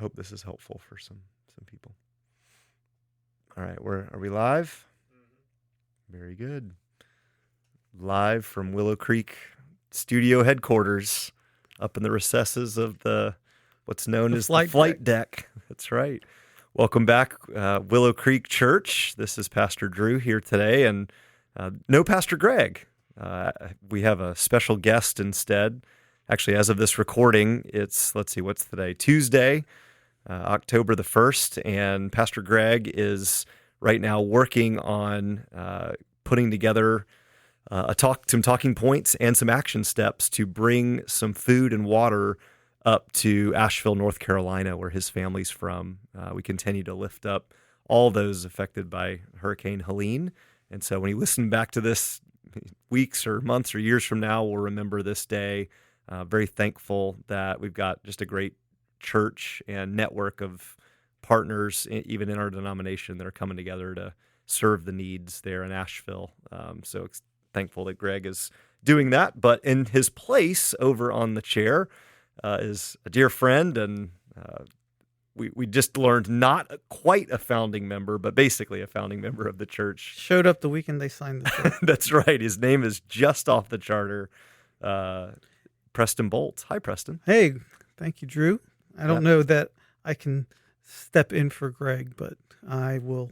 hope this is helpful for some people. All right, are we live? Very good. Live from Willow Creek studio headquarters, up in the recesses of what's known as the flight deck. That's right. Welcome back, Willow Creek Church. This is Pastor Drew here today, and no Pastor Greg. We have a special guest instead. Actually, as of this recording, it's, what's today? Tuesday, October the 1st, and Pastor Greg is right now working on putting together some talking points and some action steps to bring some food and water up to Asheville, North Carolina, where his family's from. We continue to lift up all those affected by Hurricane Helene. And so when you listen back to this weeks or months or years from now, we'll remember this day. Very thankful that we've got just a great church and network of partners, even in our denomination, that are coming together to serve the needs there in Asheville. So thankful that Greg is doing that. But in his place over on the chair is a dear friend, and we just learned not quite a founding member, but basically a founding member of the church. Showed up the weekend they signed the charter. That's right. His name is just off the charter. Preston Bolt. Hi, Preston. Hey, thank you, Drew. I don't know that I can step in for Greg, but I will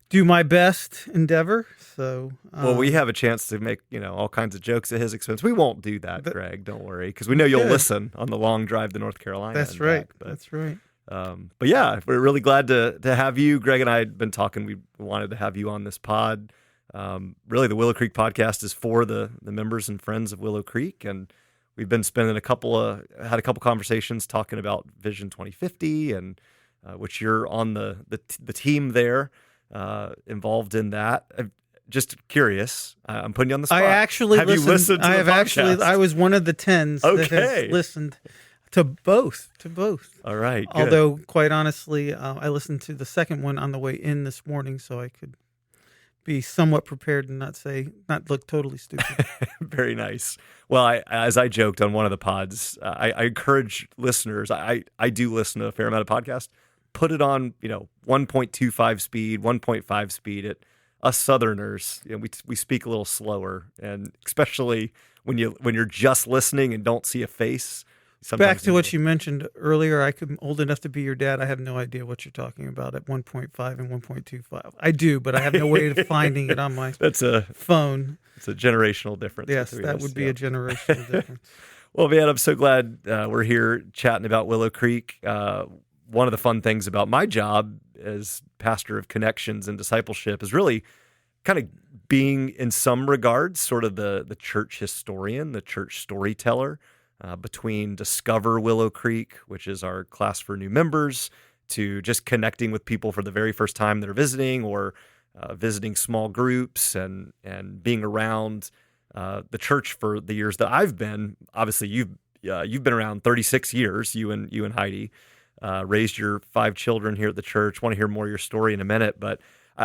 do my best endeavor. So, well, we have a chance to make all kinds of jokes at his expense. We won't do that, Greg. Don't worry, because we know you'll listen on the long drive to North Carolina. That's right. Back, That's right. But yeah, we're really glad to have you. Greg and I had been talking. We wanted to have you on this pod. Really, the Willow Creek podcast is for the members and friends of Willow Creek, and we've been spending had a couple conversations talking about Vision 2050, and which you're on the team there, involved in that. I'm just curious. I'm putting you on the spot. I actually have you listened to I the have podcast? actually. I was one of the 10s that has listened to both. All right. Good. Although, quite honestly, I listened to the second one on the way in this morning, so I could be somewhat prepared and not look totally stupid. Very nice. Well, as I joked on one of the pods, I encourage listeners. I do listen to a fair amount of podcasts. Put it on, 1.25 speed, 1.5 speed. Us Southerners, we speak a little slower, and especially when you're just listening and don't see a face. Back to what you mentioned earlier, I'm old enough to be your dad. I have no idea what you're talking about at 1.5 and 1.25. I do, but I have no way of finding it on my phone. It's a generational difference. Yes, that would be a generational difference. Well, man, I'm so glad we're here chatting about Willow Creek. One of the fun things about my job as pastor of connections and discipleship is really kind of being, in some regards, sort of the church historian, the church storyteller. Between Discover Willow Creek, which is our class for new members, to just connecting with people for the very first time that are visiting, or visiting small groups, and being around the church for the years that I've been. Obviously, you've been around 36 years. You and Heidi raised your 5 children here at the church. Want to hear more of your story in a minute, but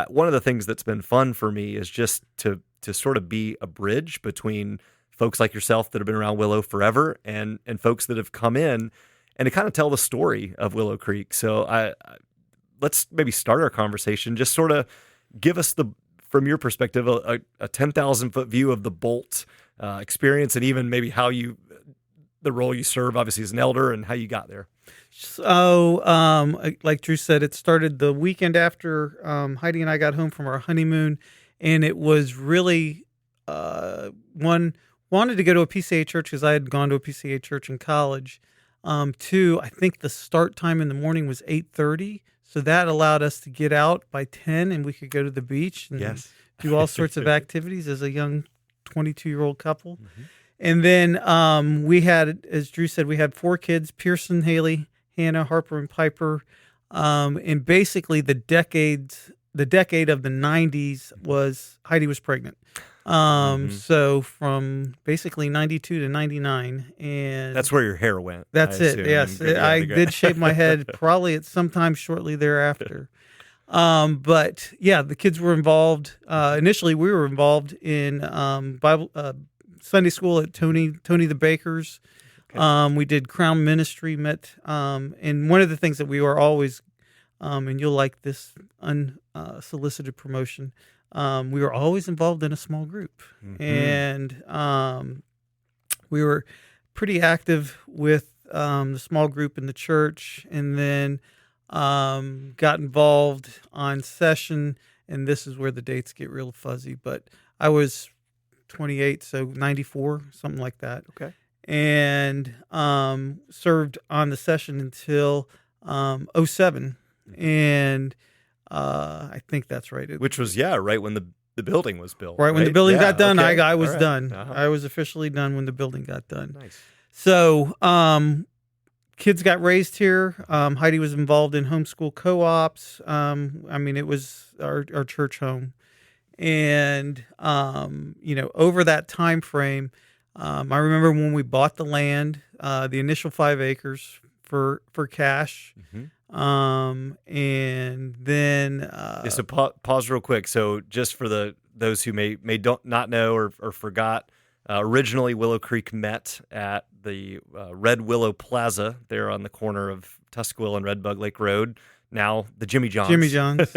one of the things that's been fun for me is just to sort of be a bridge between folks like yourself that have been around Willow forever, and folks that have come in, and to kind of tell the story of Willow Creek. So let's maybe start our conversation. Just sort of give us from your perspective, a 10,000-foot view of the Bolt experience, and even maybe the role you serve, obviously as an elder, and how you got there. So, like Drew said, it started the weekend after Heidi and I got home from our honeymoon, and it was really wanted to go to a PCA church because I had gone to a PCA church in college. 2, I think the start time in the morning was 8:30, so that allowed us to get out by 10, and we could go to the beach and do all sorts of activities as a young 22-year-old couple. Mm-hmm. And then we had, as Drew said, we had 4 kids: Pearson, Haley, Hannah, Harper, and Piper. And basically, the decade of the 90s was Heidi was pregnant. So from basically 92 to 99, and that's where your hair went. That's it. Yes. I did shave my head probably at some time shortly thereafter. But yeah, the kids were involved. Initially we were involved in, Bible, Sunday school at Tony the Baker's, Okay. We did Crown Ministry, and one of the things that we were always, and you'll like this unsolicited promotion, we were always involved in a small group. Mhm. And we were pretty active with the small group in the church, and then got involved on session, and this is where the dates get real fuzzy, but I was 28, so 94, something like that. Okay. And served on the session until '07, and I think that's right. Which was right when the building was built. Right when the building got done, okay. I was All right. done. Uh-huh. I was officially done when the building got done. Nice. So kids got raised here. Heidi was involved in homeschool co-ops. It was our church home. And, over that time frame, I remember when we bought the land, the initial 5 acres for cash. Mm-hmm. And then So pause real quick. So just for those who may not know or forgot, originally Willow Creek met at the Red Willow Plaza there on the corner of Tuscaloosa and Red Bug Lake Road. Now the Jimmy John's. Jimmy John's.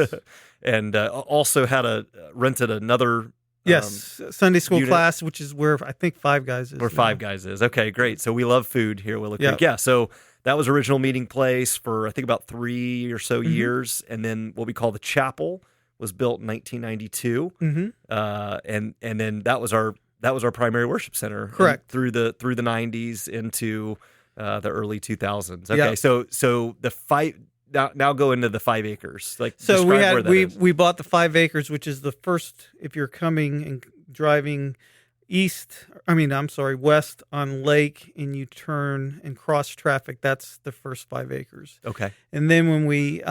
And also had rented another Sunday school unit. class, which is where I think Five Guys is. Where Five Guys is. Okay, great. So we love food here at Willow Creek. Yep. Yeah, so that was original meeting place for I think about 3 or so Mm-hmm. years, and then what we call the chapel was built in 1992, Mm-hmm. and then that was our primary worship center. Correct. Through the 90s into the early 2000s. Okay, Yep. so the five. Now go into the 5 acres. So describe where that is. we bought the 5 acres, which is the first if you're coming and driving west on Lake, and you turn and cross traffic. That's the first 5 acres. Okay. And then when we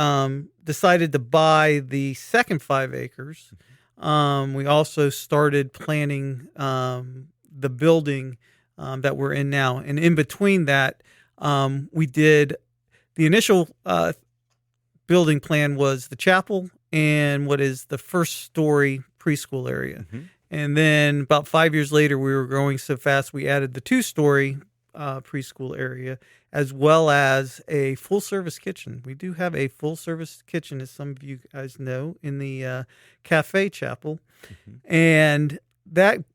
decided to buy the second 5 acres, we also started planning the building that we're in now. And in between that, we did the initial building plan was the chapel and what is the first story preschool area. Mm-hmm. And then about 5 years later, we were growing so fast, we added the 2-story preschool area, as well as a full-service kitchen. We do have a full-service kitchen, as some of you guys know, in the cafe chapel. Mm-hmm. And that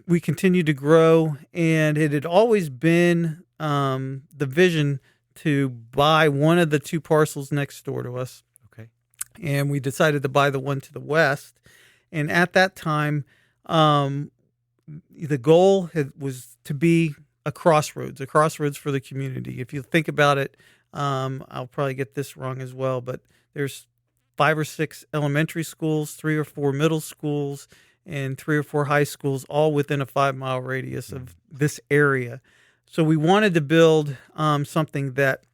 we continued to grow, and it had always been the vision to buy one of the 2 parcels next door to us. Okay. And we decided to buy the one to the west. And at that time, the goal was to be a crossroads for the community. If you think about it, I'll probably get this wrong as well, but there's 5 or 6 elementary schools, 3 or 4 middle schools, and 3 or 4 high schools, all within a 5-mile radius of this area. So we wanted to build something that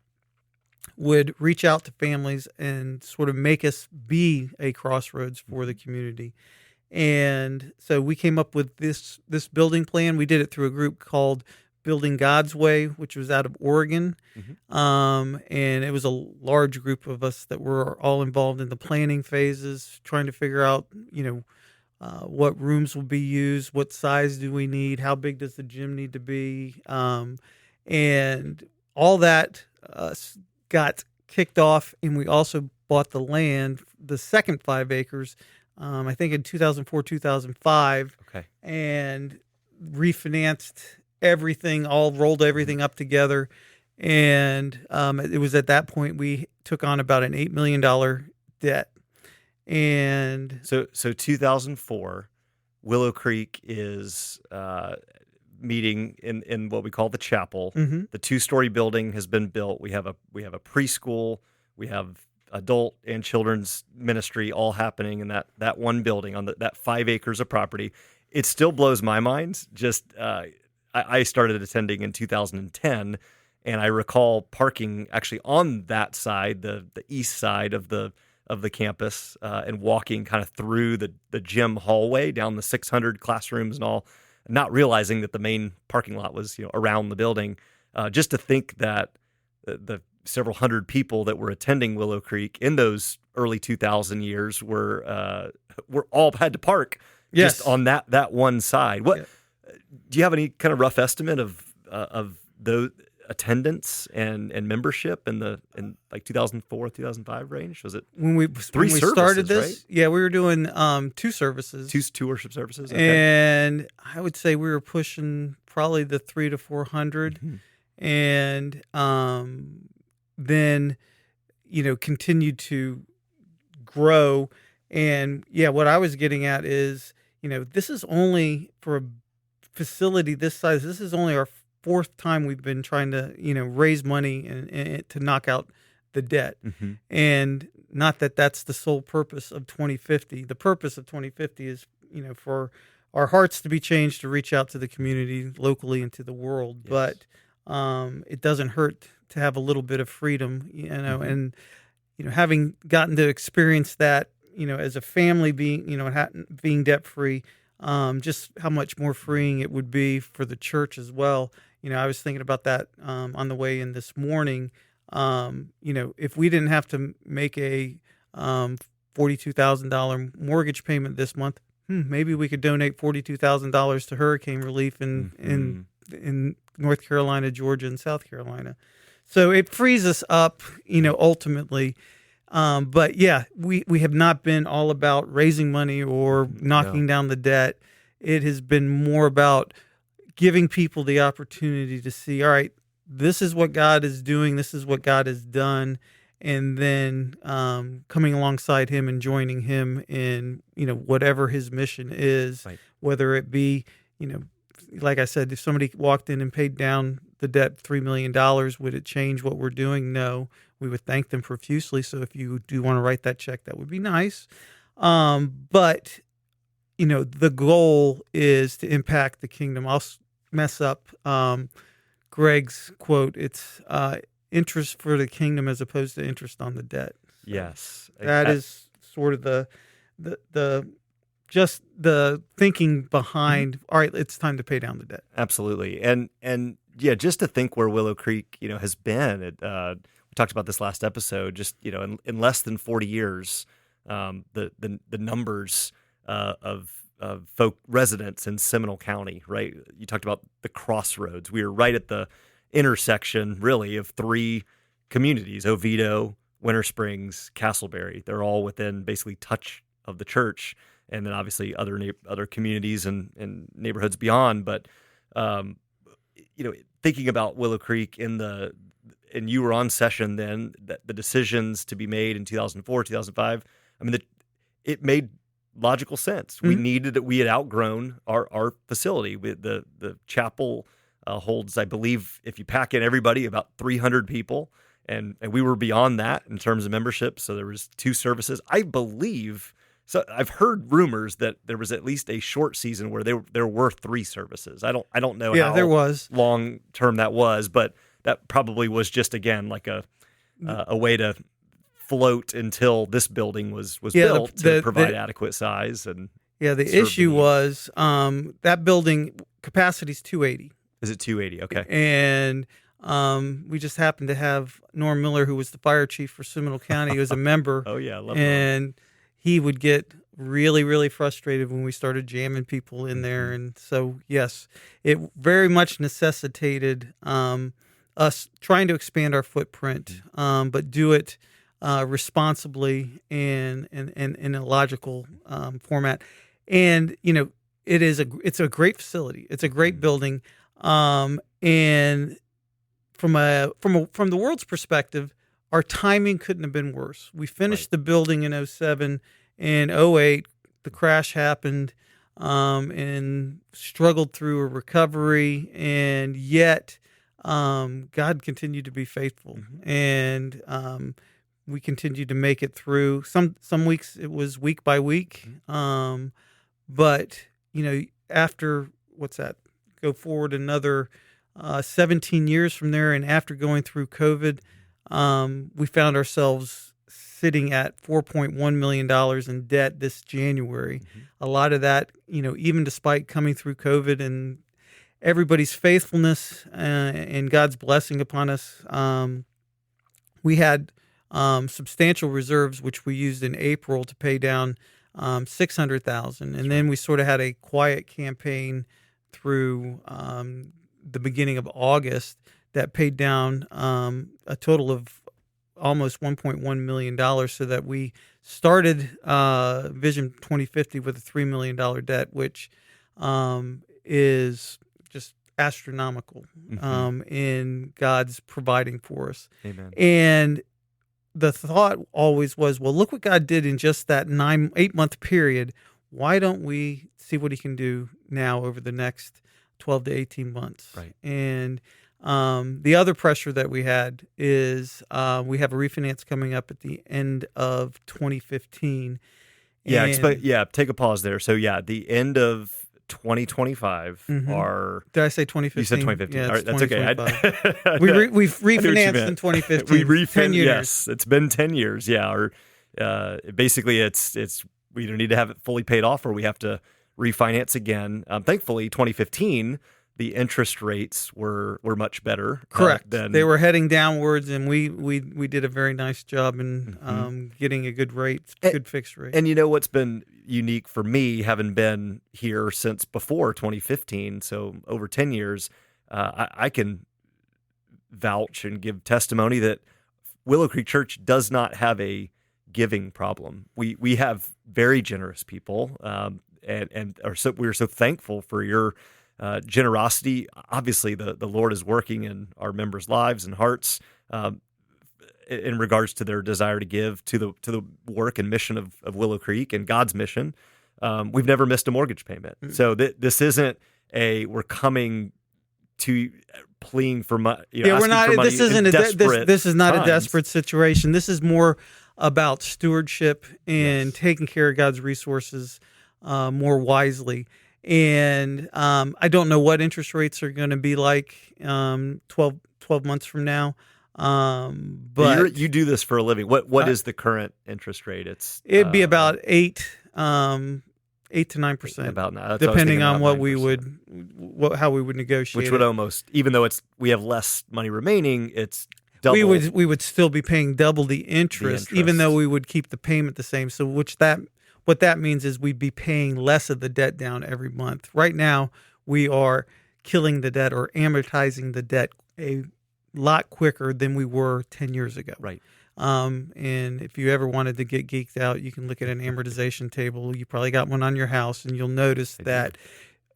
would reach out to families and sort of make us be a crossroads for the community. And so we came up with this building plan. We did it through a group called Building God's Way, which was out of Oregon. Mm-hmm. And it was a large group of us that were all involved in the planning phases, trying to figure out, what rooms will be used, what size do we need, how big does the gym need to be, and all that got kicked off. And we also bought the land, the second 5 acres, I think in 2004, 2005, okay, and refinanced everything, rolled everything up together. And it was at that point we took on about an $8 million debt. And so 2004, Willow Creek is meeting in what we call the chapel. Mm-hmm. The 2-story building has been built. We have a preschool. We have adult and children's ministry all happening in that one building on that 5 acres of property. It still blows my mind. Just I started attending in 2010, and I recall parking actually on that side, the east side of the campus, and walking kind of through the gym hallway down the 600 classrooms and all, not realizing that the main parking lot was around the building. Just to think that the several hundred people that were attending Willow Creek in those early 2000 years were all had to park just on that one side. What do you have any kind of rough estimate of the attendance and membership in like 2004, 2005 range? Was it when we services, started this? right? Yeah, we were doing 2 services, Two worship services. Okay. and I would say we were pushing probably the 300 to 400, and then continued to grow. And yeah, what I was getting at is, this is only for a facility this size. This is only our 4th time we've been trying to, raise money and to knock out the debt. And not that that's the sole purpose of 2050. The purpose of 2050 is, for our hearts to be changed, to reach out to the community locally and to the world. Yes. But it doesn't hurt to have a little bit of freedom, and, having gotten to experience that, as a family being debt free, just how much more freeing it would be for the church as well. I was thinking about that on the way in this morning. If we didn't have to make a $42,000 mortgage payment this month, maybe we could donate $42,000 to hurricane relief in North Carolina, Georgia, and South Carolina. So it frees us up, ultimately. But yeah, we have not been all about raising money or knocking down the debt. It has been more about giving people the opportunity to see, all right, this is what God is doing, this is what God has done, and then coming alongside him and joining him in, whatever his mission is, right. Whether it be, like I said, if somebody walked in and paid down the debt $3 million, would it change what we're doing? No. We would thank them profusely. So if you do want to write that check, that would be nice. But, the goal is to impact the kingdom. I'll mess up Greg's quote. It's interest for the kingdom as opposed to interest on the debt. So yes. That is sort of the just the thinking behind, all right, it's time to pay down the debt. Absolutely. And yeah, just to think where Willow Creek, has been, we talked about this last episode, just, in less than 40 years, the numbers of folk residents in Seminole County, right? You talked about the crossroads. We were right at the intersection, really, of 3 communities: Oviedo, Winter Springs, Castleberry. They're all within basically touch of the church, and then obviously other communities and neighborhoods beyond. But thinking about Willow Creek and you were on session then, the decisions to be made in 2004, 2005. I mean, it made logical sense. Mm-hmm. We had outgrown our facility. The chapel holds, I believe, if you pack in everybody, about 300 people. And we were beyond that in terms of membership. So there was 2 services. I believe, so I've heard rumors that there was at least a short season where there were 3 services. I don't know how there was long term that was, but that probably was just, again, like a way to float until this building was built to provide adequate size. And the issue was that building capacity is 280. Is it 280? Okay. And we just happened to have Norm Miller, who was the fire chief for Seminole County, who was a member. Oh yeah, I love and Norm. He would get really, really frustrated when we started jamming people in there. And so, yes, it very much necessitated us trying to expand our footprint, but do it responsibly and in a logical format. And it's a great facility. It's a great building, and from the world's perspective, our timing couldn't have been worse. We finished the building in 2007. In 2008, the crash happened, and struggled through a recovery, and yet God continued to be faithful, and we continued to make it through. Some weeks it was week by week, but after go forward another 17 years from there, and after going through COVID, we found ourselves sitting at $4.1 million in debt this January. Mm-hmm. A lot of that, even despite coming through COVID and everybody's faithfulness and God's blessing upon us, we had substantial reserves, which we used in April to pay down $600,000. And then we sort of had a quiet campaign through the beginning of August that paid down a total of almost $1.1 million, so that we started Vision 2050 with a $3 million debt, which is just astronomical in God's providing for us. Amen. And the thought always was, well, look what God did in just that 8-month period. Why don't we see what he can do now over the next 12 to 18 months? Right. And the other pressure that we had is we have a refinance coming up at the end of 2015. Take a pause there. So the end of 2025 are... Did I say 2015? You said 2015. Yeah, All right, that's okay. We've refinanced in 2015. We 10 years. Yes, it's been 10 years. Yeah, or basically it's we either need to have it fully paid off or we have to refinance again. Thankfully, 2015, the interest rates were much better. Correct. They were heading downwards, and we did a very nice job in getting a good rate, good fixed rate. And you know what's been unique for me, having been here since before 2015, so over 10 years, I can vouch and give testimony that Willow Creek Church does not have a giving problem. We have very generous people, and we're so thankful for your generosity. Obviously, the Lord is working in our members' lives and hearts in regards to their desire to give to the work and mission of Willow Creek and God's mission. We've never missed a mortgage payment, so this isn't we're coming to pleading for money. We're not. This isn't this is not a desperate situation. This is more about stewardship and taking care of God's resources more wisely. And I don't know what interest rates are going to be like 12 months from now. But you do this for a living. What is the current interest rate? It'd be about 8 to 9%. About now, depending on what 9%. How we would negotiate. Which would almost, even though we have less money remaining, it's double. We would still be paying double the interest, even though we would keep the payment the same. So what that means is we'd be paying less of the debt down every month. Right now, we are killing the debt or amortizing the debt a lot quicker than we were 10 years ago. Right. And if you ever wanted to get geeked out, you can look at an amortization table. You probably got one on your house, and you'll notice that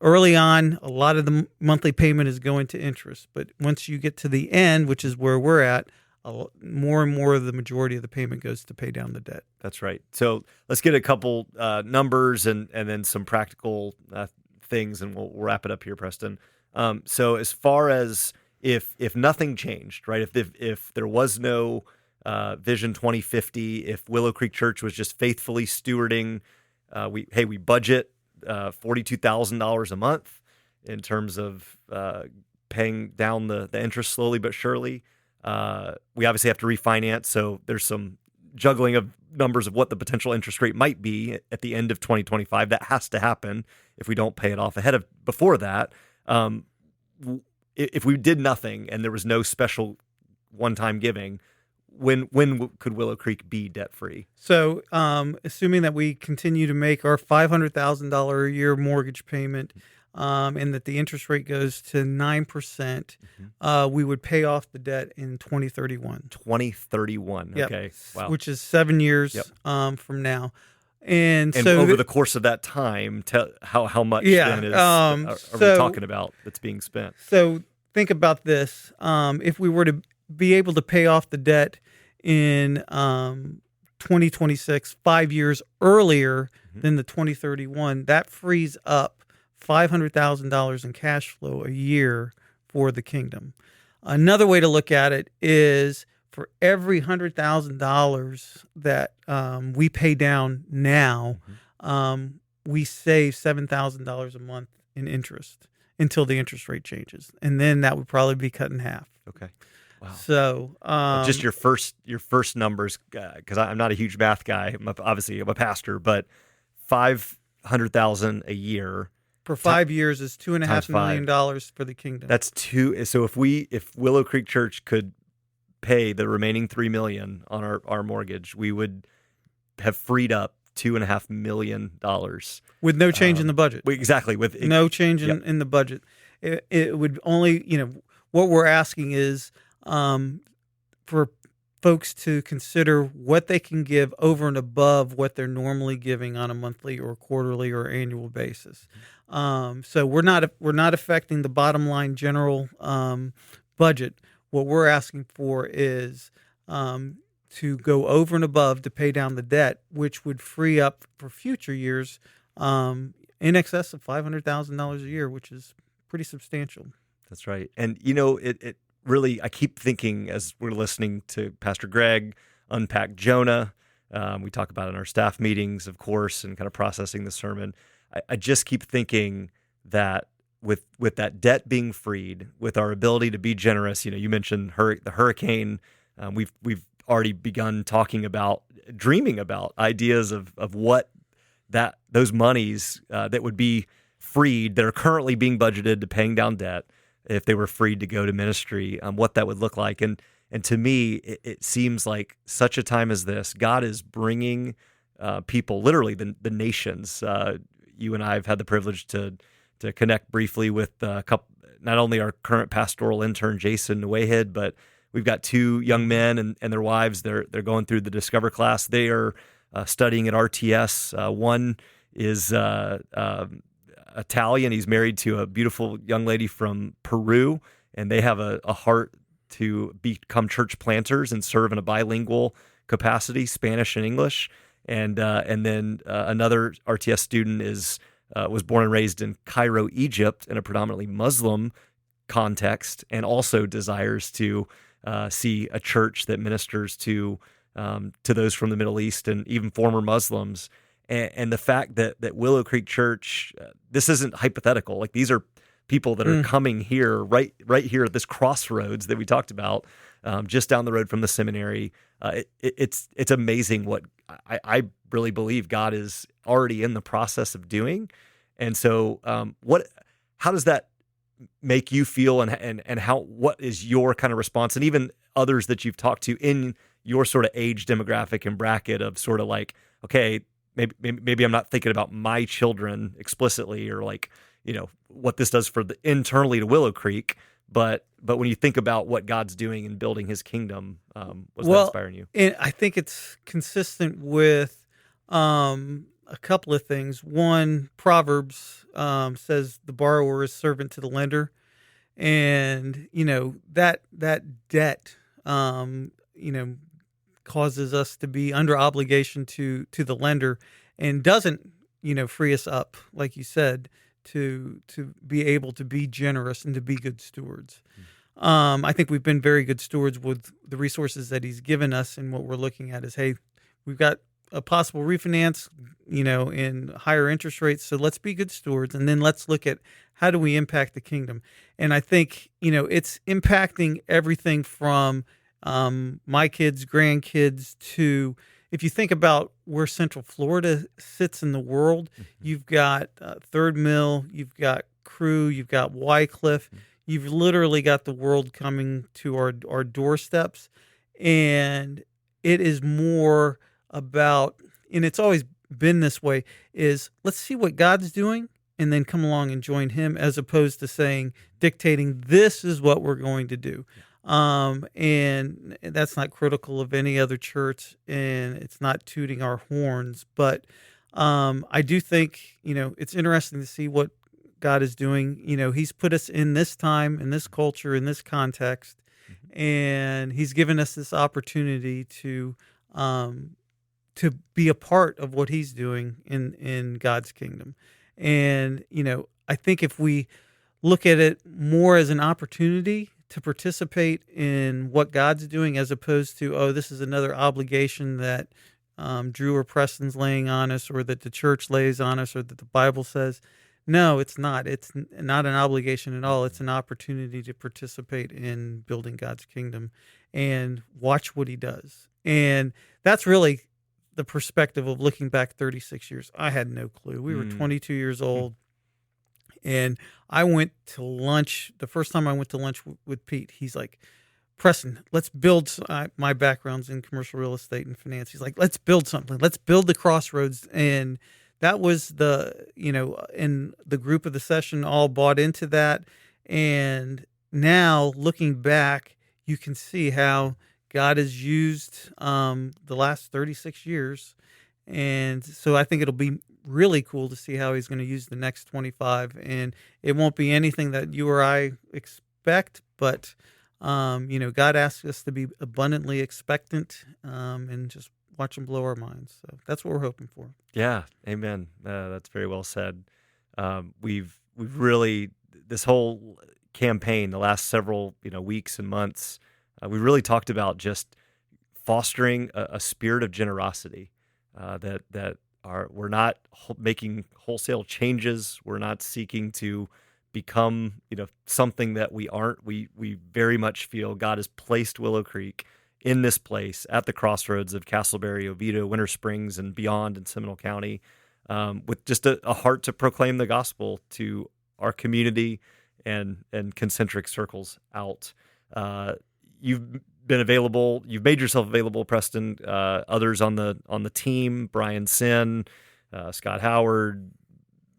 early on, a lot of the monthly payment is going to interest. But once you get to the end, which is where we're at, more and more of the majority of the payment goes to pay down the debt. That's right. So let's get a couple numbers and then some practical things, and we'll wrap it up here, Preston. So as far as if nothing changed, right? If there was no Vision 2050, if Willow Creek Church was just faithfully stewarding, we budget $42,000 a month in terms of paying down the interest slowly but surely. We obviously have to refinance, so there's some juggling of numbers of what the potential interest rate might be at the end of 2025. That has to happen if we don't pay it off before that. If we did nothing and there was no special one-time giving, when could Willow Creek be debt-free? So, assuming that we continue to make our $500,000 a year mortgage payment, and that the interest rate goes to 9%, we would pay off the debt in 2031. 2031, yep. Okay. Wow. Which is 7 years from now. And so over the course of that time, how much then are we talking about that's being spent? So think about this. If we were to be able to pay off the debt in 2026, 5 years earlier than the 2031, that frees up $500,000 in cash flow a year for the kingdom. Another way to look at it is for every $100,000 that we pay down now, we save $7,000 a month in interest until the interest rate changes, and then that would probably be cut in half. Okay. Wow. So just your first numbers, because I'm not a huge math guy. I'm a pastor, but $500,000 a year for 5 years is $2.5 million for the kingdom. That's two. So if Willow Creek Church could pay the remaining $3 million on our mortgage, we would have freed up $2.5 million with no change in the budget. Exactly, with no change in the budget. it would only, what we're asking is for folks to consider what they can give over and above what they're normally giving on a monthly or quarterly or annual basis. So we're not affecting the bottom line general budget. What we're asking for is to go over and above to pay down the debt, which would free up for future years in excess of $500,000 a year, which is pretty substantial. That's right. And, it really, I keep thinking as we're listening to Pastor Greg unpack Jonah, we talk about it in our staff meetings, of course, and kind of processing the sermon. I just keep thinking that with that debt being freed, with our ability to be generous, you mentioned the hurricane. We've already begun talking about, dreaming about ideas of what those monies that would be freed, that are currently being budgeted to paying down debt, if they were freed to go to ministry, what that would look like. And to me, it seems like such a time as this, God is bringing people, literally the nations. You and I have had the privilege to connect briefly with not only our current pastoral intern, Jason Wayhead, but we've got two young men and their wives. They're going through the Discover class. They are studying at RTS. One is Italian. He's married to a beautiful young lady from Peru, and they have a heart to become church planters and serve in a bilingual capacity, Spanish and English. And then another RTS student was born and raised in Cairo, Egypt, in a predominantly Muslim context, and also desires to see a church that ministers to those from the Middle East and even former Muslims. And the fact that Willow Creek Church, this isn't hypothetical. Like, these are people that are coming here, right here at this crossroads that we talked about, just down the road from the seminary. It's amazing what I really believe God is already in the process of doing. And so, how does that make you feel, and what is your kind of response, and even others that you've talked to in your sort of age demographic and bracket of sort of like, okay, maybe I'm not thinking about my children explicitly, or like, what this does for internally to Willow Creek, but when you think about what God's doing in building His kingdom, was that inspiring you? And I think it's consistent with a couple of things. One, Proverbs says the borrower is servant to the lender, and that debt causes us to be under obligation to the lender, and doesn't free us up, like you said, to be able to be generous and to be good stewards. I think we've been very good stewards with the resources that He's given us, and what we're looking at is, hey, we've got a possible refinance, in higher interest rates, so let's be good stewards, and then let's look at how do we impact the kingdom. And I think it's impacting everything from my kids, grandkids, to, if you think about where Central Florida sits in the world, you've got Third Mill, you've got Crew, you've got Wycliffe, you've literally got the world coming to our doorsteps. And it is more about, and it's always been this way, is let's see what God's doing and then come along and join Him, as opposed to dictating this is what we're going to do. And that's not critical of any other church, and it's not tooting our horns, but I do think it's interesting to see what God is doing. He's put us in this time, in this culture, in this context, and He's given us this opportunity to be a part of what He's doing in God's kingdom. And I think if we look at it more as an opportunity to participate in what God's doing, as opposed to, oh, this is another obligation that Drew or Preston's laying on us, or that the church lays on us, or that the Bible says. No, it's not. It's not an obligation at all. It's an opportunity to participate in building God's kingdom and watch what He does. And that's really the perspective of looking back 36 years. I had no clue. We were 22 years old. And I went to lunch. The first time I went to lunch with Pete, he's like, Preston, let's build. My background's in commercial real estate and finance. He's like, let's build something. Let's build the Crossroads. And that was and the group of the session all bought into that. And now looking back, you can see how God has used the last 36 years. And so I think it'll be really cool to see how he's going to use the next 25. And it won't be anything that you or I expect, but, God asks us to be abundantly expectant and just watch him blow our minds. So that's what we're hoping for. Yeah, amen. That's very well said. We've really, this whole campaign, the last several weeks and months, we really talked about just fostering a spirit of generosity. We're not making wholesale changes. We're not seeking to become something that we aren't. We very much feel God has placed Willow Creek in this place at the crossroads of Castleberry, Oviedo, Winter Springs, and beyond in Seminole County, with just a heart to proclaim the gospel to our community and concentric circles out. You've been available. You've made yourself available, Preston. Others on the team: Brian Sin, Scott Howard,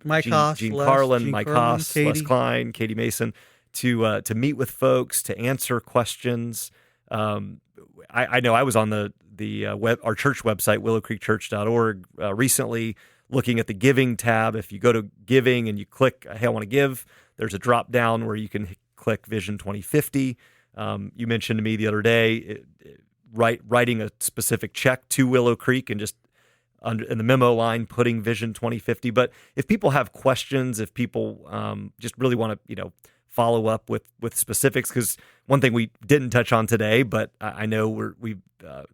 Mike Haas, Gene Carlin, Mike Haas, Katie. Les Klein, Katie Mason, to meet with folks, to answer questions. I know I was on our church website, willowcreekchurch.org, recently looking at the giving tab. If you go to giving and you click, hey, I want to give, there's a drop down where you can click Vision 2050. You mentioned to me the other day, writing a specific check to Willow Creek and just in the memo line putting Vision 2050. But if people have questions, if people just really want to, follow up with specifics, because one thing we didn't touch on today, but I know we've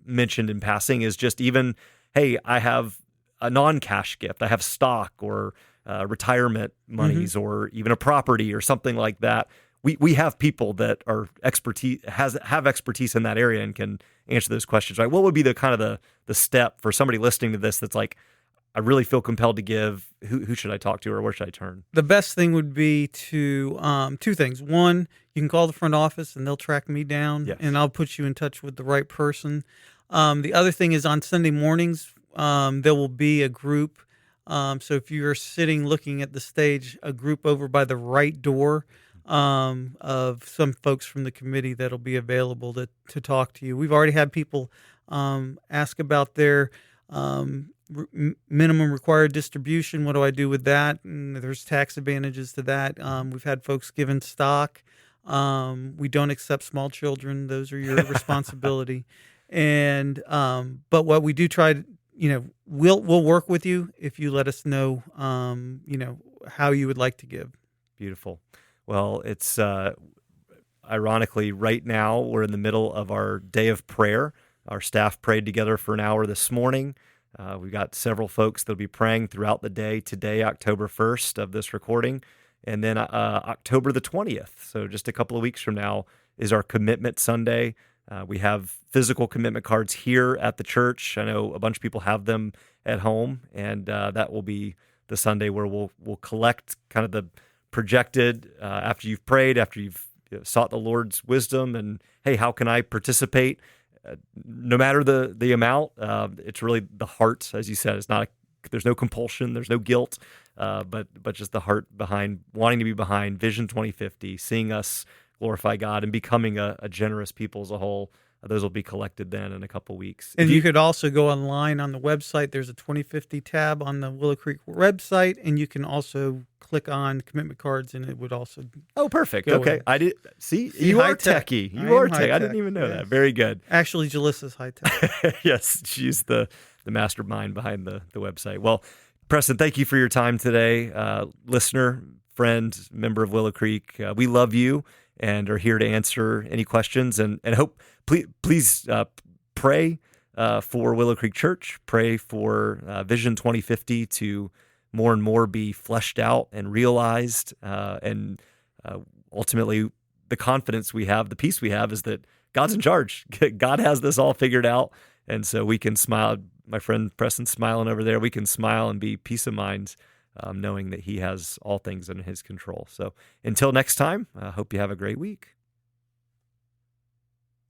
mentioned in passing, is just even, hey, I have a non-cash gift. I have stock or retirement monies or even a property or something like that. We have people that are have expertise in that area and can answer those questions, right? What would be the kind of the step for somebody listening to this that's like, I really feel compelled to give? Who should I talk to, or where should I turn? The best thing would be to two things. One, you can call the front office and they'll track me down, and I'll put you in touch with the right person. The other thing is on Sunday mornings, there will be a group. So if you're sitting looking at the stage, a group over by the right door of some folks from the committee that'll be available to talk to you. We've already had people ask about their minimum required distribution. What do I do with that? And there's tax advantages to that. We've had folks given stock. We don't accept small children. Those are your responsibility. And but what we do try to, we'll work with you if you let us know, how you would like to give. Beautiful. Well, it's ironically right now we're in the middle of our day of prayer. Our staff prayed together for an hour this morning. We've got several folks that'll be praying throughout the day today, October 1st of this recording. And then October the 20th, so just a couple of weeks from now, is our Commitment Sunday. We have physical commitment cards here at the church. I know a bunch of people have them at home, and that will be the Sunday where we'll collect kind of the projected, after you've prayed, after you've sought the Lord's wisdom, and hey, how can I participate? No matter the amount, it's really the heart, as you said. It's not there's no compulsion, there's no guilt, but just the heart behind wanting to be behind Vision 2050, seeing us glorify God and becoming a generous people as a whole. Those will be collected then in a couple weeks. And you could also go online on the website. There's a 2050 tab on the Willow Creek website, and you can also click on commitment cards, and it would also. Oh, perfect. Okay, in. I did see you are techie. You are tech. I didn't even know that. Very good. Actually, Jalissa's high tech. Yes, she's the mastermind behind the website. Well, Preston, thank you for your time today, listener, friend, member of Willow Creek. We love you and are here to answer any questions, and hope. Please pray for Willow Creek Church. Pray for Vision 2050 to more and more be fleshed out and realized, and ultimately the confidence we have, the peace we have, is that God's in charge. God has this all figured out, and so we can smile. My friend Preston's smiling over there. We can smile and be peace of mind, knowing that He has all things in His control. So until next time, I hope you have a great week.